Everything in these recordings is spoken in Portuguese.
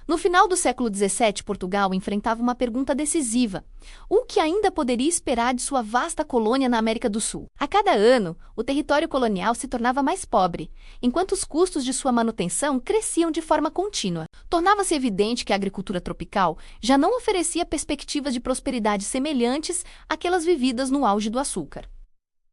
No final do século XVII, Portugal enfrentava uma pergunta decisiva: o que ainda poderia esperar de sua vasta colônia na América do Sul? A cada ano, o território colonial se tornava mais pobre, enquanto os custos de sua manutenção cresciam de forma contínua. Tornava-se evidente que a agricultura tropical já não oferecia perspectivas de prosperidade semelhantes àquelas vividas no auge do açúcar.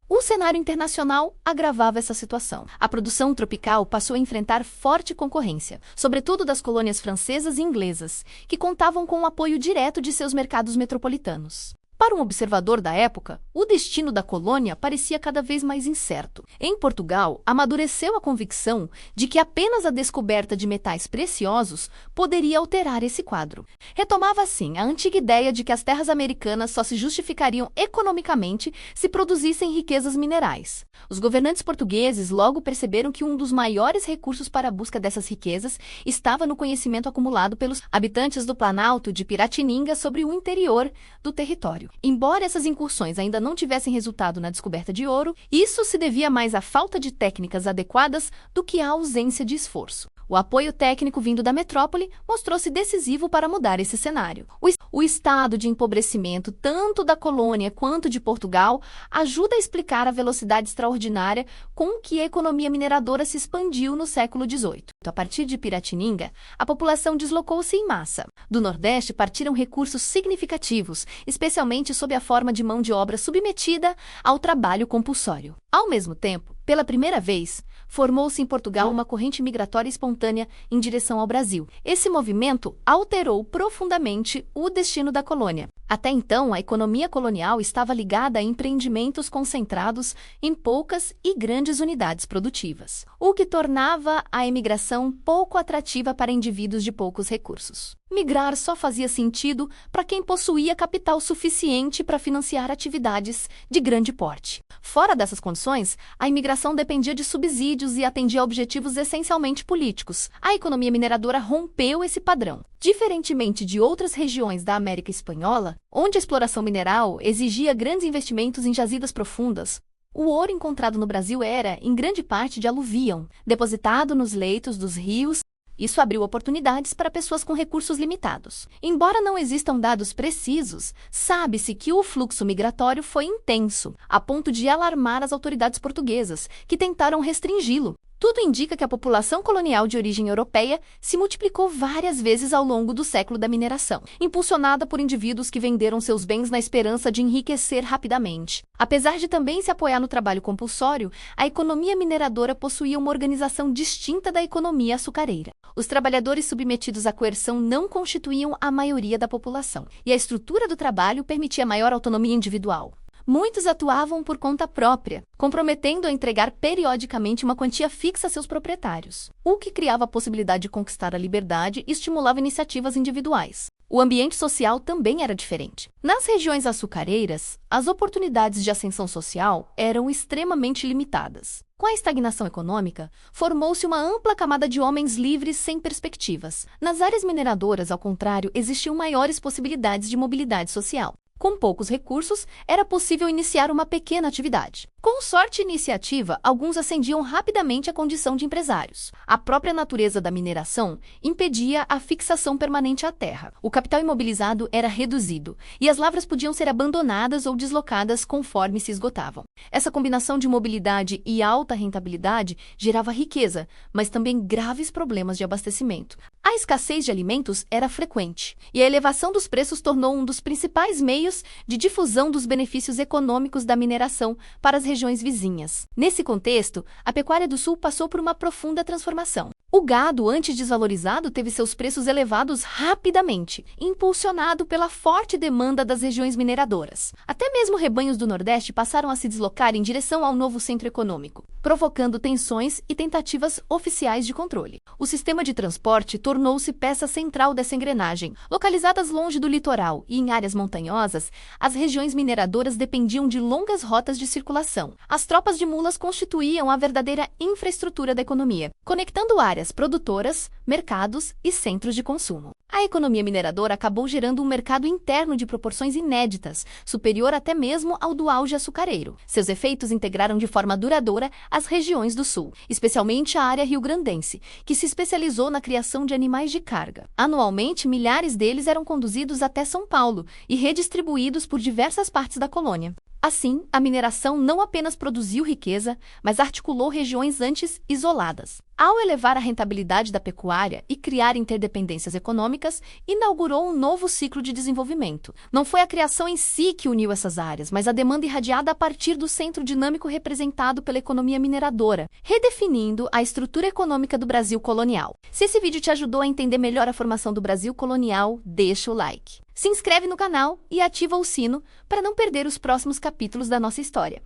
O cenário internacional agravava essa situação. A produção tropical passou a enfrentar forte concorrência, sobretudo das colônias francesas e inglesas, que contavam com o apoio direto de seus mercados metropolitanos. Para um observador da época, o destino da colônia parecia cada vez mais incerto. Em Portugal, amadureceu a convicção de que apenas a descoberta de metais preciosos poderia alterar esse quadro. Retomava, assim, a antiga ideia de que as terras americanas só se justificariam economicamente se produzissem riquezas minerais. Os governantes portugueses logo perceberam que um dos maiores recursos para a busca dessas riquezas estava no conhecimento acumulado pelos habitantes do Planalto de Piratininga sobre o interior do território. Embora essas incursões ainda não tivessem resultado na descoberta de ouro, isso se devia mais à falta de técnicas adequadas do que à ausência de esforço. O apoio técnico vindo da metrópole mostrou-se decisivo para mudar esse cenário. O estado de empobrecimento, tanto da colônia quanto de Portugal, ajuda a explicar a velocidade extraordinária com que a economia mineradora se expandiu no século XVIII. A partir de Piratininga, a população deslocou-se em massa. Do Nordeste partiram recursos significativos, especialmente sob a forma de mão de obra submetida ao trabalho compulsório. Ao mesmo tempo, pela primeira vez, formou-se em Portugal uma corrente migratória espontânea em direção ao Brasil. Esse movimento alterou profundamente o destino da colônia. Até então, a economia colonial estava ligada a empreendimentos concentrados em poucas e grandes unidades produtivas, o que tornava a emigração pouco atrativa para indivíduos de poucos recursos. Migrar só fazia sentido para quem possuía capital suficiente para financiar atividades de grande porte. Fora dessas condições, a imigração dependia de subsídios e atendia a objetivos essencialmente políticos. A economia mineradora rompeu esse padrão. Diferentemente de outras regiões da América Espanhola, onde a exploração mineral exigia grandes investimentos em jazidas profundas, o ouro encontrado no Brasil era, em grande parte, de aluvião, depositado nos leitos dos rios. Isso abriu oportunidades para pessoas com recursos limitados. Embora não existam dados precisos, sabe-se que o fluxo migratório foi intenso, a ponto de alarmar as autoridades portuguesas, que tentaram restringi-lo. Tudo indica que a população colonial de origem europeia se multiplicou várias vezes ao longo do século da mineração, impulsionada por indivíduos que venderam seus bens na esperança de enriquecer rapidamente. Apesar de também se apoiar no trabalho compulsório, a economia mineradora possuía uma organização distinta da economia açucareira. Os trabalhadores submetidos à coerção não constituíam a maioria da população, e a estrutura do trabalho permitia maior autonomia individual. Muitos atuavam por conta própria, comprometendo a entregar periodicamente uma quantia fixa a seus proprietários, o que criava a possibilidade de conquistar a liberdade e estimulava iniciativas individuais. O ambiente social também era diferente. Nas regiões açucareiras, as oportunidades de ascensão social eram extremamente limitadas. Com a estagnação econômica, formou-se uma ampla camada de homens livres sem perspectivas. Nas áreas mineradoras, ao contrário, existiam maiores possibilidades de mobilidade social. Com poucos recursos, era possível iniciar uma pequena atividade. Com sorte e iniciativa, alguns ascendiam rapidamente à condição de empresários. A própria natureza da mineração impedia a fixação permanente à terra. O capital imobilizado era reduzido, e as lavras podiam ser abandonadas ou deslocadas conforme se esgotavam. Essa combinação de mobilidade e alta rentabilidade gerava riqueza, mas também graves problemas de abastecimento. A escassez de alimentos era frequente, e a elevação dos preços tornou um dos principais meios de difusão dos benefícios econômicos da mineração para as regiões vizinhas. Nesse contexto, a pecuária do Sul passou por uma profunda transformação. O gado, antes desvalorizado, teve seus preços elevados rapidamente, impulsionado pela forte demanda das regiões mineradoras. Até mesmo rebanhos do Nordeste passaram a se deslocar em direção ao novo centro econômico, provocando tensões e tentativas oficiais de controle. O sistema de transporte tornou-se peça central dessa engrenagem. Localizadas longe do litoral e em áreas montanhosas, as regiões mineradoras dependiam de longas rotas de circulação. As tropas de mulas constituíam a verdadeira infraestrutura da economia, conectando áreas áreas produtoras, mercados e centros de consumo. A economia mineradora acabou gerando um mercado interno de proporções inéditas, superior até mesmo ao do auge açucareiro. Seus efeitos integraram de forma duradoura as regiões do sul, especialmente a área rio-grandense, que se especializou na criação de animais de carga. Anualmente, milhares deles eram conduzidos até São Paulo e redistribuídos por diversas partes da colônia. Assim, a mineração não apenas produziu riqueza, mas articulou regiões antes isoladas. Ao elevar a rentabilidade da pecuária e criar interdependências econômicas, inaugurou um novo ciclo de desenvolvimento. Não foi a criação em si que uniu essas áreas, mas a demanda irradiada a partir do centro dinâmico representado pela economia mineradora, redefinindo a estrutura econômica do Brasil colonial. Se esse vídeo te ajudou a entender melhor a formação do Brasil colonial, deixa o like. Se inscreve no canal e ativa o sino para não perder os próximos capítulos da nossa história.